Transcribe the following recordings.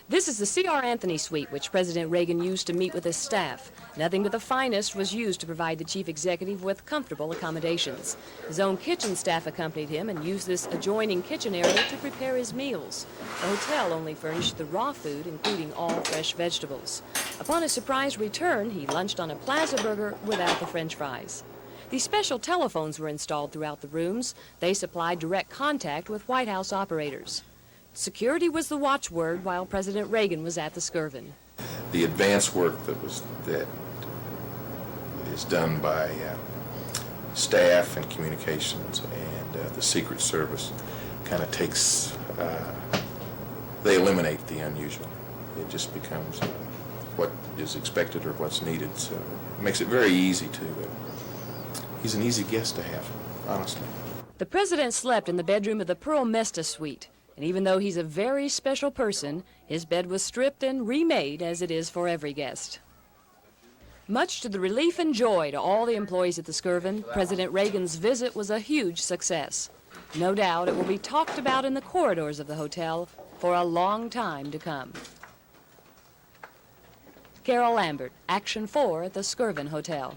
This is the C.R. Anthony Suite, which President Reagan used to meet with his staff. Nothing but the finest was used to provide the chief executive with comfortable accommodations. His own kitchen staff accompanied him and used this adjoining kitchen area to prepare his meals. The hotel only furnished the raw food, including all fresh vegetables. Upon his surprise return, he lunched on a Plaza burger without the French fries. These special telephones were installed throughout the rooms. They supplied direct contact with White House operators. Security was the watchword while President Reagan was at the Skirvin. The advance work that is done by staff and communications and the Secret Service kind of takes, they eliminate the unusual. It just becomes what is expected or what's needed. So it makes it very easy to, he's an easy guest to have, honestly. The President slept in the bedroom of the Pearl Mesta Suite. And even though he's a very special person, his bed was stripped and remade as it is for every guest. Much to the relief and joy to all the employees at the Skirvin, President Reagan's visit was a huge success. No doubt it will be talked about in the corridors of the hotel for a long time to come. Carol Lambert, Action 4 at the Skirvin Hotel.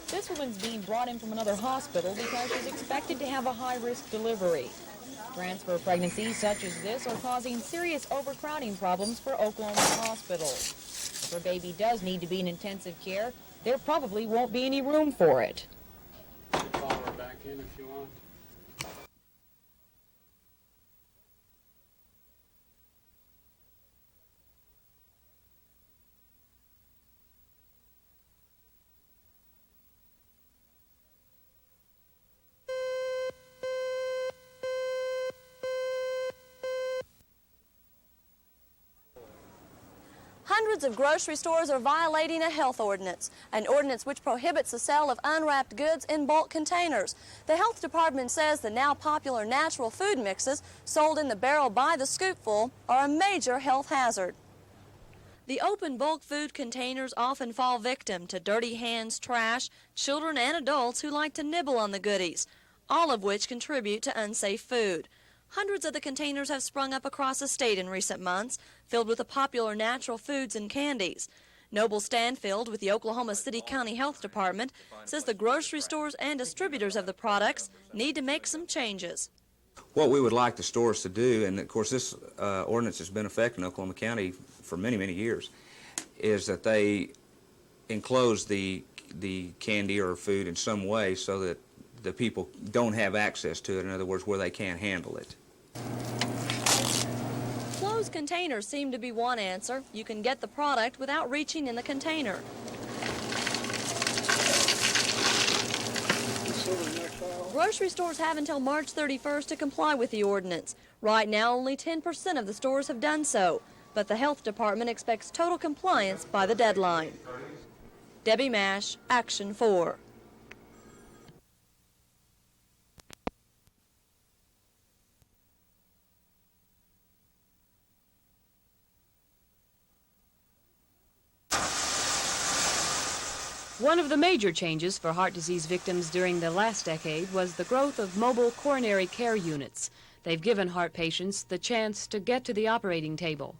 This woman's being brought in from another hospital because she's expected to have a high-risk delivery. Transfer pregnancies such as this are causing serious overcrowding problems for Oklahoma hospitals. If her baby does need to be in intensive care, there probably won't be any room for it. You can follow her back in if you want. Hundreds of grocery stores are violating a health ordinance, an ordinance which prohibits the sale of unwrapped goods in bulk containers. The health department says the now popular natural food mixes sold in the barrel by the scoopful are a major health hazard. The open bulk food containers often fall victim to dirty hands, trash, children and adults who like to nibble on the goodies, all of which contribute to unsafe food. Hundreds of the containers have sprung up across the state in recent months, filled with the popular natural foods and candies. Noble Stanfield with the Oklahoma City County Health Department says the grocery stores and distributors of the products need to make some changes. What we would like the stores to do, and of course this ordinance has been in effect in Oklahoma County for many, many years, is that they enclose the candy or food in some way so that the people don't have access to it, in other words, where they can't handle it. Closed containers seem to be one answer. You can get the product without reaching in the container. Grocery stores have until March 31st to comply with the ordinance. Right now, only 10% of the stores have done so, but the health department expects total compliance by the deadline. Debbie Mash, Action 4. One of the major changes for heart disease victims during the last decade was the growth of mobile coronary care units. They've given heart patients the chance to get to the operating table.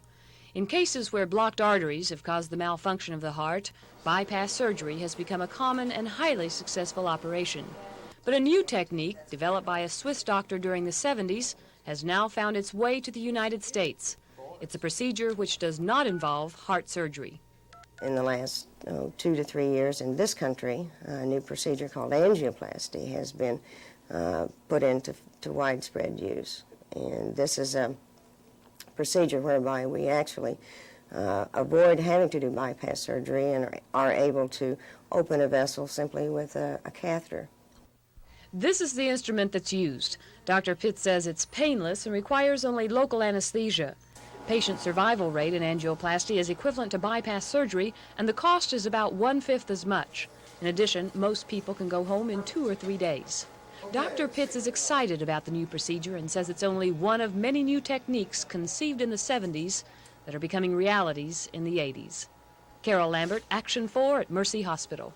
In cases where blocked arteries have caused the malfunction of the heart, bypass surgery has become a common and highly successful operation. But a new technique, developed by a Swiss doctor during the 70s, has now found its way to the United States. It's a procedure which does not involve heart surgery. In the last 2 to 3 years in this country, a new procedure called angioplasty has been put into widespread use. And this is a procedure whereby we actually avoid having to do bypass surgery and are able to open a vessel simply with a catheter. This is the instrument that's used. Dr. Pitt says it's painless and requires only local anesthesia. Patient survival rate in angioplasty is equivalent to bypass surgery, and the cost is about 1/5 as much. In addition, most people can go home in 2 or 3 days. Dr. Pitts is excited about the new procedure and says it's only one of many new techniques conceived in the 70s that are becoming realities in the 80s. Carol Lambert, Action 4 at Mercy Hospital.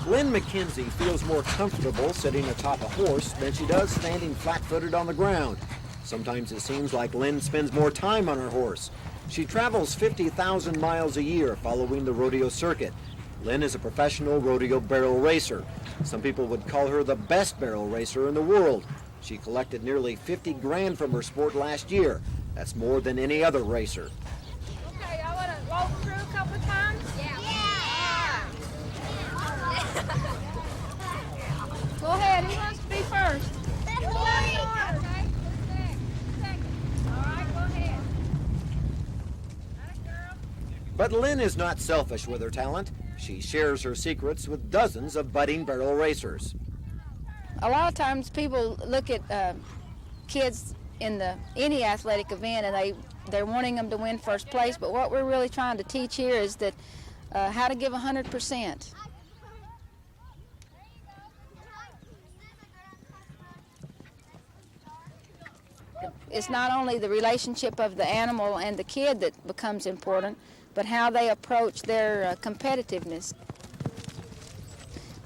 Lynn Mackenzie feels more comfortable sitting atop a horse than she does standing flat-footed on the ground. Sometimes it seems like Lynn spends more time on her horse. She travels 50,000 miles a year following the rodeo circuit. Lynn is a professional rodeo barrel racer. Some people would call her the best barrel racer in the world. She collected nearly 50 grand from her sport last year. That's more than any other racer. Okay, I want to walk through a couple of times. Yeah. Go ahead, who wants to be first? Okay. All right, go ahead. That girl. But Lynn is not selfish with her talent. She shares her secrets with dozens of budding barrel racers. A lot of times people look at kids in any athletic event and they're wanting them to win first place, but what we're really trying to teach here is that how to give 100%. It's not only the relationship of the animal and the kid that becomes important, but how they approach their competitiveness.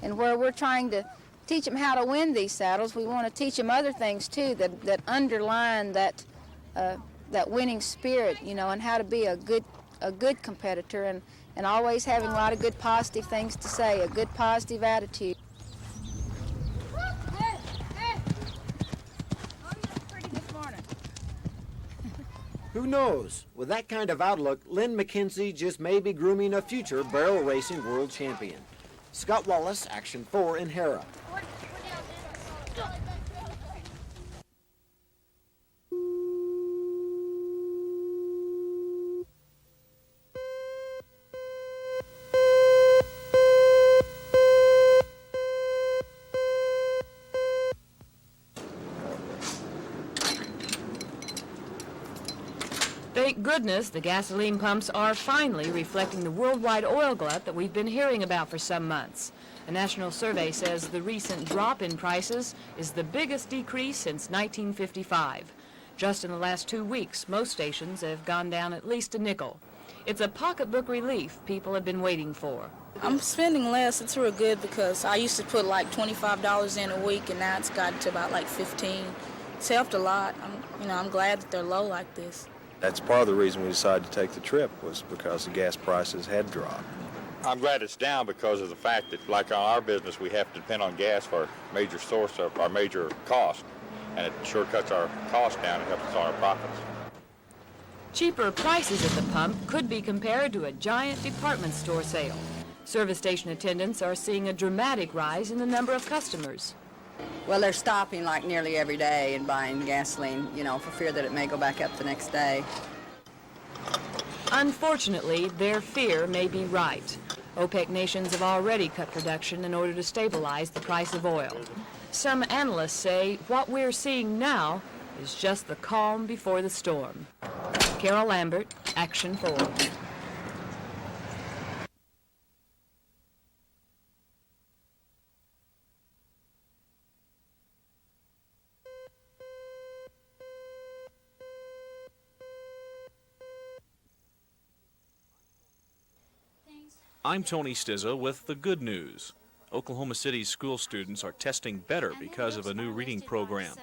And where we're trying to teach them how to win these saddles, we want to teach them other things too that underline that winning spirit, you know, and how to be a good competitor and always having a lot of good positive things to say, a good positive attitude. Who knows? With that kind of outlook, Lynn Mackenzie just may be grooming a future barrel racing world champion. Scott Wallace, Action 4 in Hera. Thank goodness the gasoline pumps are finally reflecting the worldwide oil glut that we've been hearing about for some months. A national survey says the recent drop in prices is the biggest decrease since 1955. Just in the last 2 weeks, most stations have gone down at least a nickel. It's a pocketbook relief people have been waiting for. I'm spending less. It's real good because I used to put like $25 in a week, and now it's gotten to about like $15. It's helped a lot. I'm glad that they're low like this. That's part of the reason we decided to take the trip, was because the gas prices had dropped. I'm glad it's down because of the fact that, like on our business, we have to depend on gas for a major source of our major cost, and it sure cuts our costs down and helps us on our profits. Cheaper prices at the pump could be compared to a giant department store sale. Service station attendants are seeing a dramatic rise in the number of customers. Well, they're stopping like nearly every day and buying gasoline, for fear that it may go back up the next day. Unfortunately, their fear may be right. OPEC nations have already cut production in order to stabilize the price of oil. Some analysts say what we're seeing now is just the calm before the storm. Carol Lambert, Action 4. I'm Tony Stizza with the good news. Oklahoma City's school students are testing better because of a new reading program.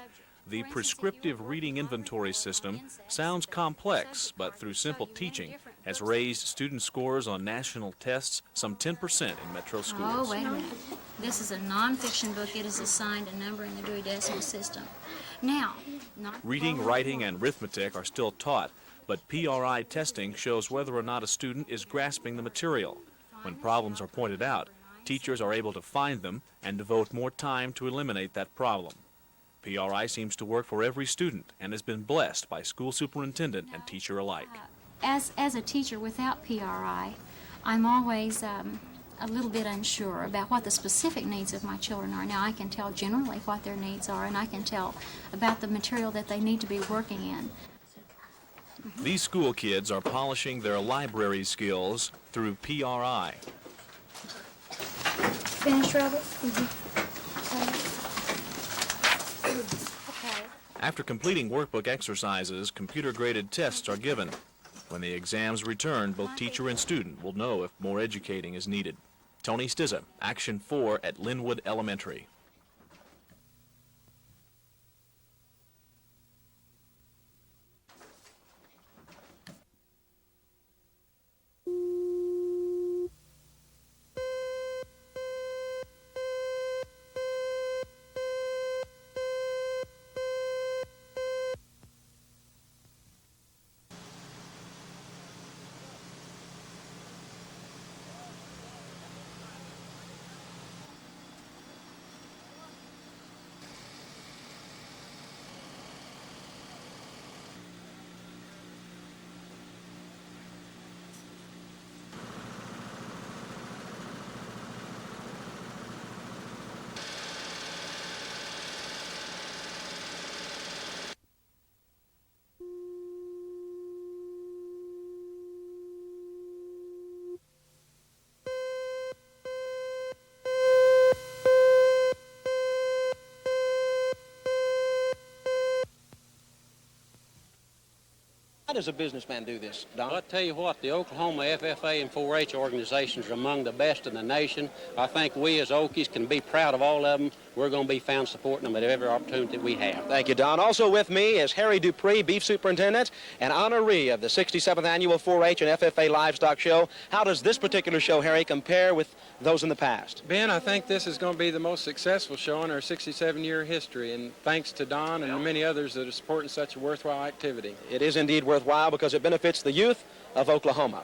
The prescriptive reading inventory system sounds complex, but through simple teaching has raised student scores on national tests some 10% in metro schools. Oh, wait a minute. This is a nonfiction book. It is assigned a number in the Dewey Decimal System. Now, Reading, writing, and arithmetic are still taught, but PRI testing shows whether or not a student is grasping the material. When problems are pointed out, teachers are able to find them and devote more time to eliminate that problem. PRI seems to work for every student and has been blessed by school superintendent and teacher alike. as a teacher without PRI, I'm always a little bit unsure about what the specific needs of my children are. Now, I can tell generally what their needs are, and I can tell about the material that they need to be working in. These school kids are polishing their library skills through PRI. Finished, Robert? Okay. After completing workbook exercises, computer-graded tests are given. When the exams return, both teacher and student will know if more educating is needed. Tony Stizza, Action 4 at Linwood Elementary. How does a businessman do this, Don? Well, I tell you what, the Oklahoma FFA and 4-H organizations are among the best in the nation. I think we as Okies can be proud of all of them. We're going to be found supporting them at every opportunity that we have. Thank you, Don. Also with me is Harry Dupree, Beef Superintendent and honoree of the 67th Annual 4-H and FFA Livestock Show. How does this particular show, Harry, compare with those in the past? Ben, I think this is going to be the most successful show in our 67-year history, and thanks to Don and the many others that are supporting such a worthwhile activity. It is indeed worthwhile because it benefits the youth of Oklahoma.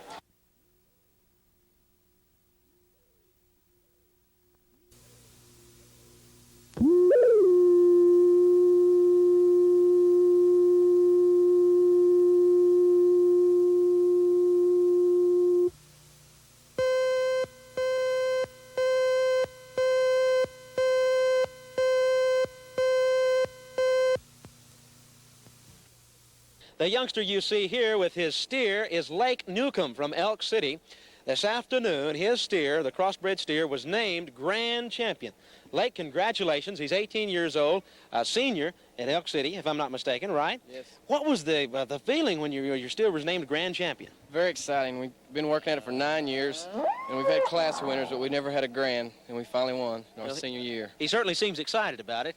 The youngster you see here with his steer is Lake Newcomb from Elk City. This afternoon, his steer, the crossbred steer, was named Grand Champion. Lake, congratulations. He's 18 years old, a senior at Elk City, if I'm not mistaken, right? Yes. What was the feeling when your steer was named Grand Champion? Very exciting. We've been working at it for 9 years, and we've had class winners, but we never had a grand, and we finally won in our senior year. He certainly seems excited about it.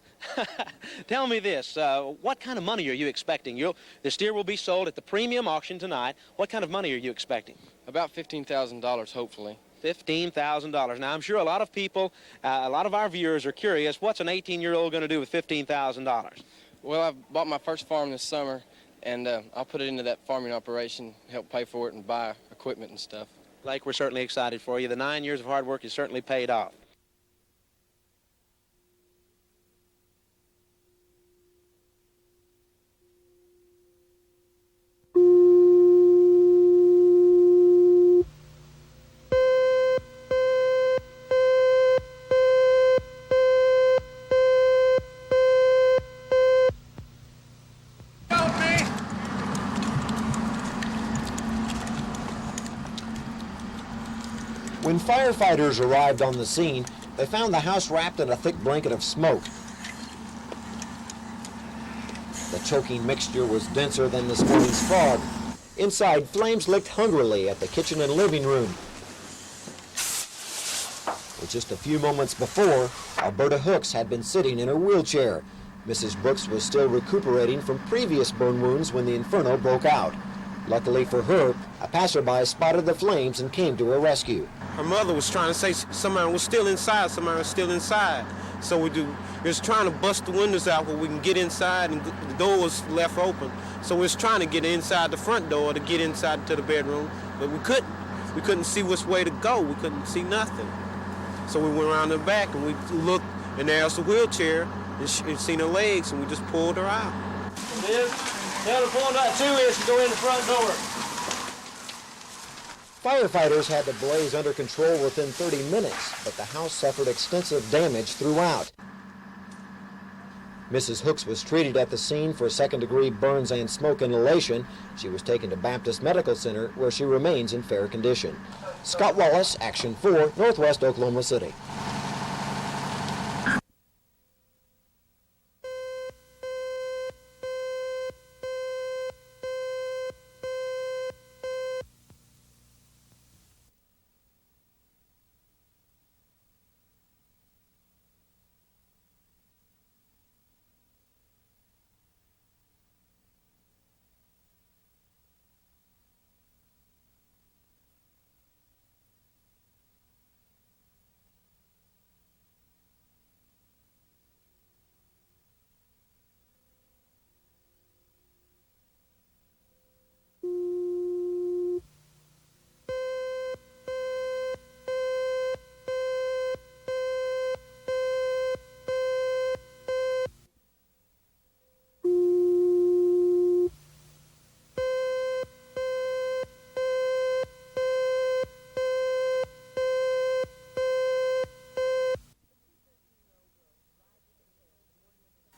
Tell me this, what kind of money are you expecting? The steer will be sold at the premium auction tonight. What kind of money are you expecting? About $15,000, hopefully. $15,000. Now, I'm sure a lot of people, a lot of our viewers are curious, what's an 18-year-old going to do with $15,000? Well, I bought my first farm this summer, and I'll put it into that farming operation, help pay for it and buy equipment and stuff. Lake, we're certainly excited for you. The 9 years of hard work has certainly paid off. When firefighters arrived on the scene, they found the house wrapped in a thick blanket of smoke. The choking mixture was denser than this morning's fog. Inside, flames licked hungrily at the kitchen and living room. Just a few moments before, Alberta Hooks had been sitting in her wheelchair. Mrs. Brooks was still recuperating from previous burn wounds when the inferno broke out. Luckily for her, a passerby spotted the flames and came to her rescue. Her mother was trying to say somebody was still inside, somebody was still inside. So we're just trying to bust the windows out where we can get inside, and the door was left open. So we're trying to get inside the front door to get inside to the bedroom, but we couldn't. We couldn't see which way to go. We couldn't see nothing. So we went around the back and we looked, and there's the wheelchair, and seen her legs, and we just pulled her out. Tell the point out 2 is to go in the front door. Firefighters had the blaze under control within 30 minutes, but the house suffered extensive damage throughout. Mrs. Hooks was treated at the scene for second-degree burns and smoke inhalation. She was taken to Baptist Medical Center, where she remains in fair condition. Scott Wallace, Action 4, Northwest Oklahoma City.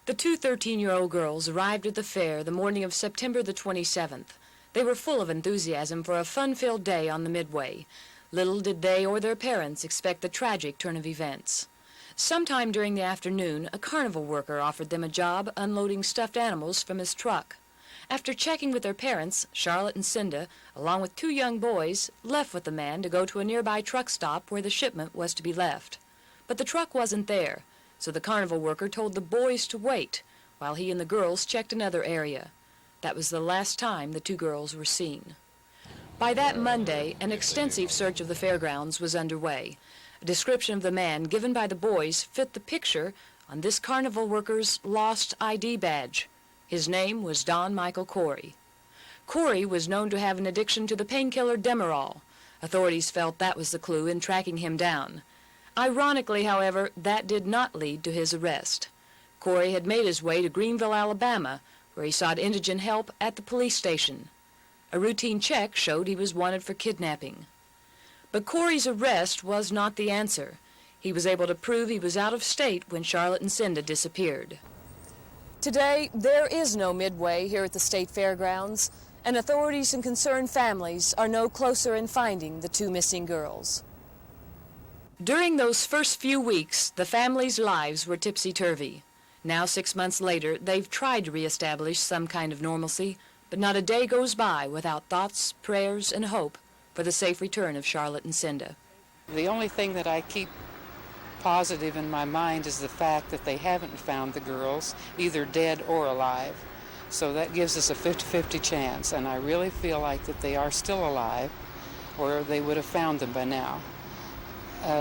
The two 13-year-old girls arrived at the fair the morning of September the 27th. They were full of enthusiasm for a fun-filled day on the Midway. Little did they or their parents expect the tragic turn of events. Sometime during the afternoon, a carnival worker offered them a job unloading stuffed animals from his truck. After checking with their parents, Charlotte and Cinda, along with 2 young boys, left with the man to go to a nearby truck stop where the shipment was to be left. But the truck wasn't there, so the carnival worker told the boys to wait while he and the girls checked another area. That was the last time the 2 girls were seen. By that Monday, an extensive search of the fairgrounds was underway. A description of the man given by the boys fit the picture on this carnival worker's lost ID badge. His name was Don Michael Corey. Corey was known to have an addiction to the painkiller Demerol. Authorities felt that was the clue in tracking him down. Ironically, however, that did not lead to his arrest. Corey had made his way to Greenville, Alabama, where he sought indigent help at the police station. A routine check showed he was wanted for kidnapping. But Corey's arrest was not the answer. He was able to prove he was out of state when Charlotte and Cinda disappeared. Today, there is no Midway here at the state fairgrounds, and authorities and concerned families are no closer in finding the 2 missing girls. During those first few weeks, the families' lives were tipsy-turvy. Now, 6 months later, they've tried to reestablish some kind of normalcy, but not a day goes by without thoughts, prayers, and hope for the safe return of Charlotte and Cinda. The only thing that I keep positive in my mind is the fact that they haven't found the girls, either dead or alive. So that gives us a 50-50 chance, and I really feel like that they are still alive, or they would have found them by now.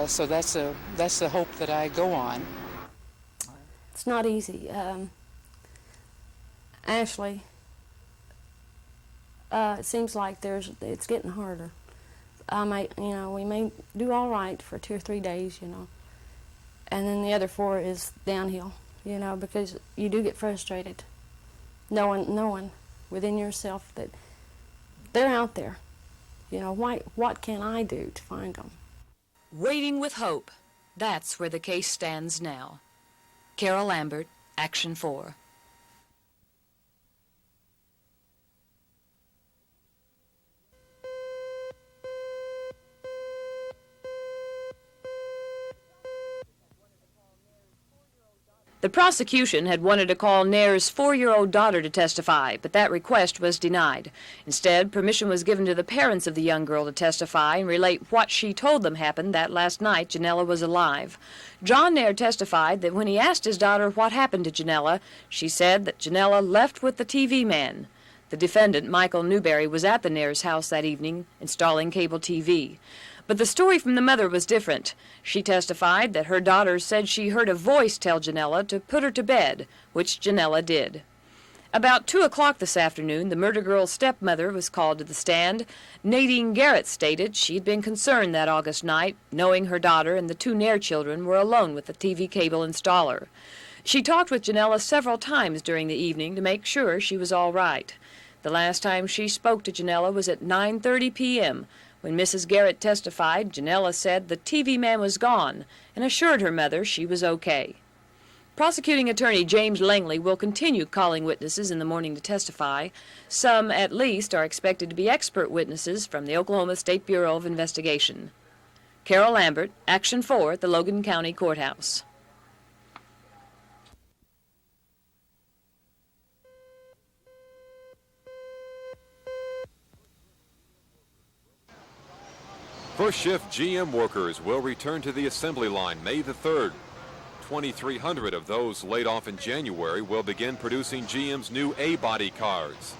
So that's the hope that I go on. It's not easy. Ashley, it seems like it's getting harder. We may do all right for 2 or 3 days, and then the other 4 is downhill, because you do get frustrated, knowing within yourself that they're out there. What can I do to find them? Waiting with hope. That's where the case stands now. Carol Lambert, Action 4. The prosecution had wanted to call Nair's 4-year-old daughter to testify, but that request was denied. Instead, permission was given to the parents of the young girl to testify and relate what she told them happened that last night Janella was alive. John Nair testified that when he asked his daughter what happened to Janella, she said that Janella left with the TV man. The defendant, Michael Newbury, was at the Nair's house that evening installing cable TV. But the story from the mother was different. She testified that her daughter said she heard a voice tell Janella to put her to bed, which Janella did. About 2 o'clock this afternoon, the murder girl's stepmother was called to the stand. Nadine Garrett stated she'd been concerned that August night, knowing her daughter and the 2 Nair children were alone with the TV cable installer. She talked with Janella several times during the evening to make sure she was all right. The last time she spoke to Janella was at 9:30 p.m., When Mrs. Garrett testified, Janella said the TV man was gone and assured her mother she was okay. Prosecuting attorney James Langley will continue calling witnesses in the morning to testify. Some, at least, are expected to be expert witnesses from the Oklahoma State Bureau of Investigation. Carol Lambert, Action 4 at the Logan County Courthouse. First shift GM workers will return to the assembly line May the 3rd. 2,300 of those laid off in January will begin producing GM's new A-body cars.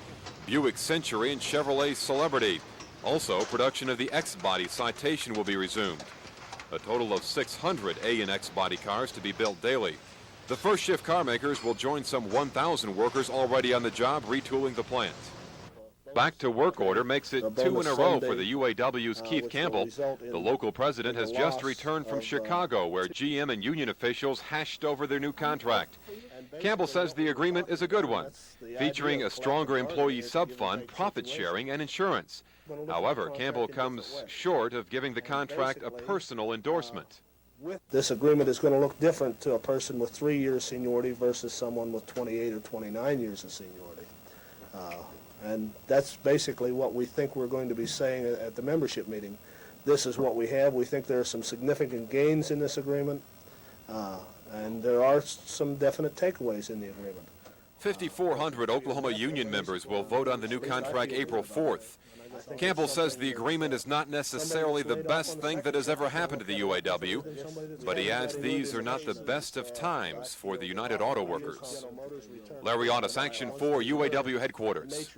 Buick Century and Chevrolet Celebrity. Also, production of the X-body Citation will be resumed. A total of 600 A and X-body cars to be built daily. The first shift car makers will join some 1,000 workers already on the job retooling the plant. Back to work order makes it 2 in a row for the UAW's Keith Campbell. The local president has just returned from Chicago, where GM and union officials hashed over their new contract. Campbell says the agreement is a good one, featuring a stronger employee sub-fund, profit sharing, and insurance. However, Campbell comes short of giving the contract a personal endorsement. This agreement is going to look different to a person with 3 years seniority versus someone with 28 or 29 years of seniority. And that's basically what we think we're going to be saying at the membership meeting. This is what we have. We think there are some significant gains in this agreement, and there are some definite takeaways in the agreement. 5,400 Oklahoma union members will vote on the new contract April 4th. Campbell says the agreement is not necessarily the best thing that has ever happened to the UAW, but he adds these are not the best of times for the United Auto Workers. Larry Otis, Action 4, UAW headquarters.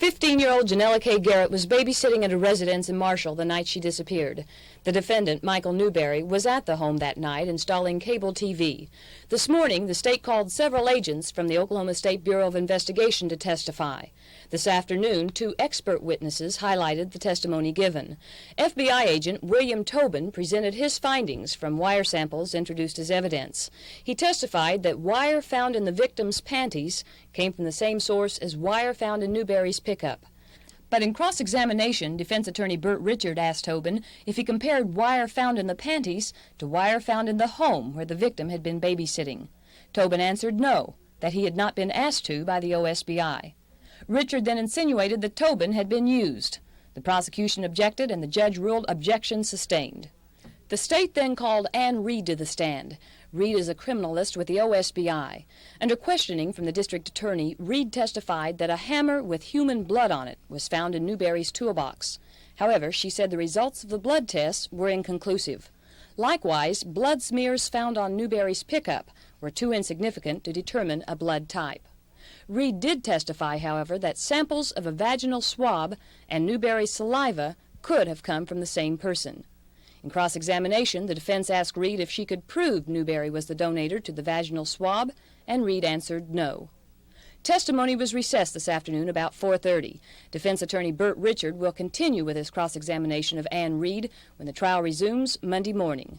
15-year-old Janella K. Garrett was babysitting at a residence in Marshall the night she disappeared. The defendant, Michael Newbury, was at the home that night installing cable TV. This morning, the state called several agents from the Oklahoma State Bureau of Investigation to testify. This afternoon, 2 expert witnesses highlighted the testimony given. FBI agent William Tobin presented his findings from wire samples introduced as evidence. He testified that wire found in the victim's panties came from the same source as wire found in Newbury's pickup. But in cross-examination, defense attorney Burt Richard asked Tobin if he compared wire found in the panties to wire found in the home where the victim had been babysitting. Tobin answered no, that he had not been asked to by the OSBI. Richard then insinuated that Tobin had been used. The prosecution objected, and the judge ruled objection sustained. The state then called Ann Reed to the stand. Reed is a criminalist with the OSBI. Under questioning from the district attorney, Reed testified that a hammer with human blood on it was found in Newbury's toolbox. However, she said the results of the blood tests were inconclusive. Likewise, blood smears found on Newbury's pickup were too insignificant to determine a blood type. Reed did testify, however, that samples of a vaginal swab and Newbury's saliva could have come from the same person. In cross-examination, the defense asked Reed if she could prove Newbury was the donator to the vaginal swab, and Reed answered no. Testimony was recessed this afternoon about 4:30. Defense attorney Burt Richard will continue with his cross-examination of Ann Reed when the trial resumes Monday morning.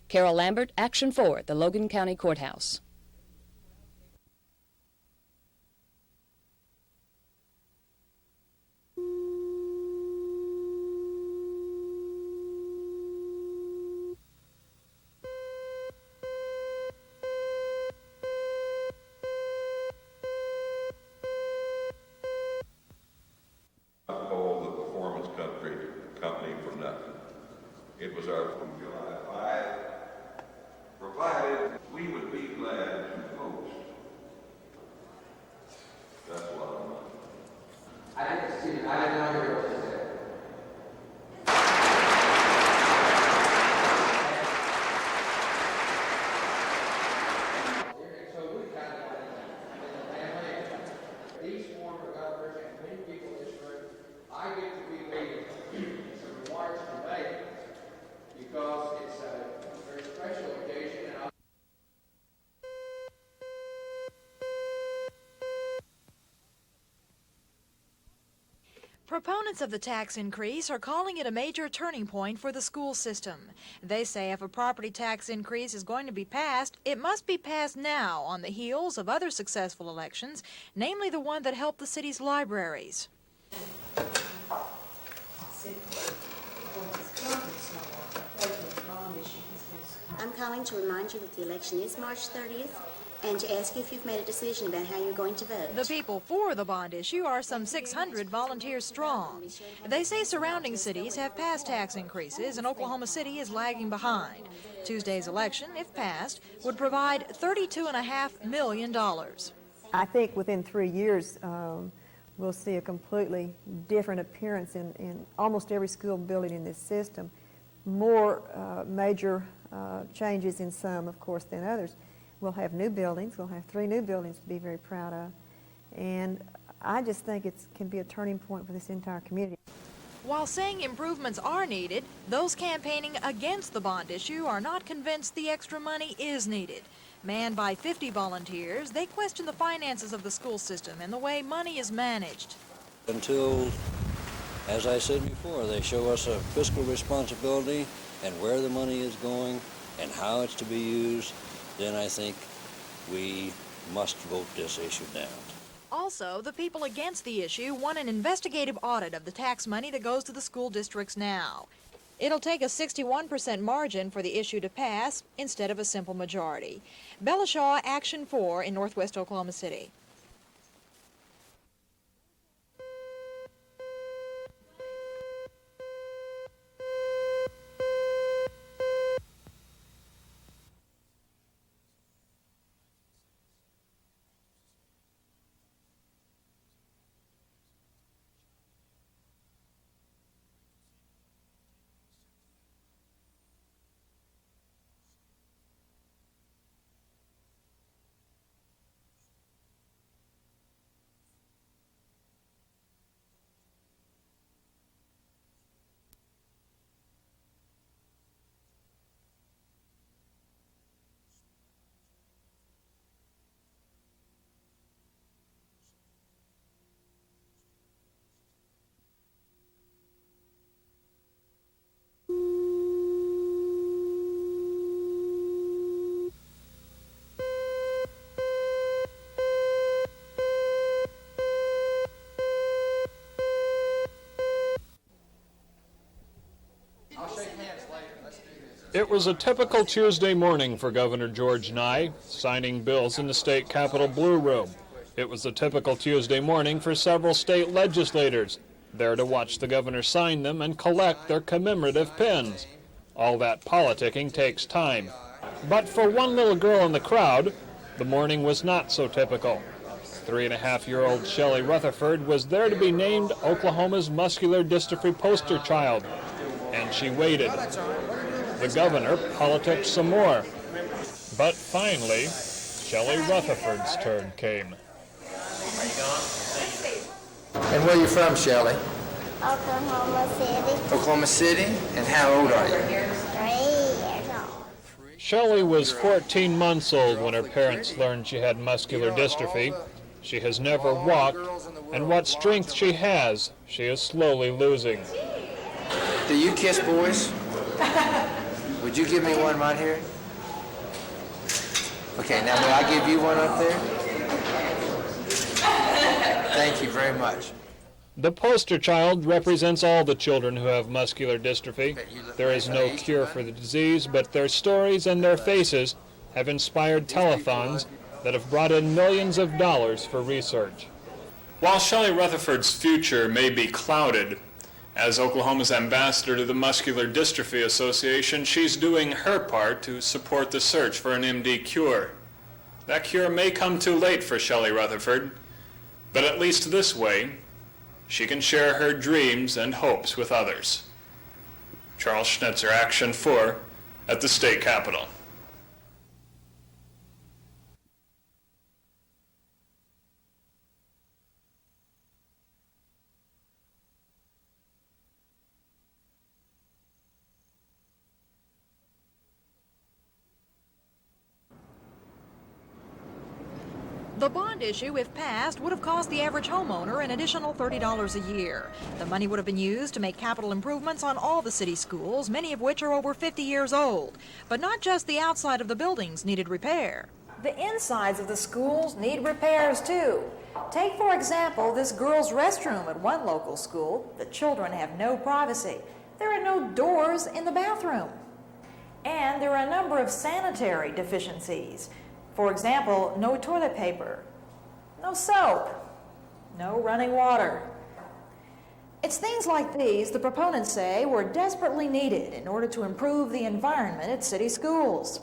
Carol Lambert, Action 4 at the Logan County Courthouse. performance company for nothing. It was our from July 5, provided we would be glad to host. That's a lot of money. I didn't know you were there. Proponents of the tax increase are calling it a major turning point for the school system. They say if a property tax increase is going to be passed, it must be passed now on the heels of other successful elections, namely the one that helped the city's libraries. I'm calling to remind you that the election is March 30th and to ask you if you've made a decision about how you're going to vote. The people for the bond issue are some 600 volunteers strong. They say surrounding cities have passed tax increases and Oklahoma City is lagging behind. Tuesday's election, if passed, would provide $32.5 million. I think within 3 years, we'll see a completely different appearance in almost every school building in this system. More major changes in some, of course, than others. We'll have new buildings. We'll have 3 new buildings to be very proud of. And I just think it can be a turning point for this entire community. While saying improvements are needed, those campaigning against the bond issue are not convinced the extra money is needed. Manned by 50 volunteers, they question the finances of the school system and the way money is managed. Until, as I said before, they show us a fiscal responsibility and where the money is going and how it's to be used, then I think we must vote this issue down. Also, the people against the issue want an investigative audit of the tax money that goes to the school districts now. It'll take a 61% margin for the issue to pass instead of a simple majority. Bella Shaw, Action 4 in Northwest Oklahoma City. It was a typical Tuesday morning for Governor George Nigh, signing bills in the state capitol Blue Room. It was a typical Tuesday morning for several state legislators, there to watch the governor sign them and collect their commemorative pins. All that politicking takes time. But for one little girl in the crowd, the morning was not so typical. 3.5-year-old Shelley Rutherford was there to be named Oklahoma's Muscular Dystrophy poster child, and she waited. The governor politicked some more. But finally, Shelley Rutherford's turn came. And where are you from, Shelley? Oklahoma City. Oklahoma City? And how old are you? 3 years old. Shelley was 14 months old when her parents learned she had muscular dystrophy. She has never walked, and what strength she has, she is slowly losing. Do you kiss boys? Would you give me one right here? Okay, now may I give you one up there? Thank you very much. The poster child represents all the children who have muscular dystrophy. There is no cure for the disease, but their stories and their faces have inspired telethons that have brought in millions of dollars for research. While Shelley Rutherford's future may be clouded, As Oklahoma's ambassador to the Muscular Dystrophy Association, she's doing her part to support the search for an MD cure. That cure may come too late for Shelley Rutherford, but at least this way, she can share her dreams and hopes with others. Charles Schnitzer, Action 4, at the state capitol. The bond issue, if passed, would have cost the average homeowner an additional $30 a year. The money would have been used to make capital improvements on all the city schools, many of which are over 50 years old. But not just the outside of the buildings needed repair. The insides of the schools need repairs too. Take, for example, this girls' restroom at one local school. The children have no privacy. There are no doors in the bathroom. And there are a number of sanitary deficiencies. For example, no toilet paper, no soap, no running water. It's things like these the proponents say were desperately needed in order to improve the environment at city schools.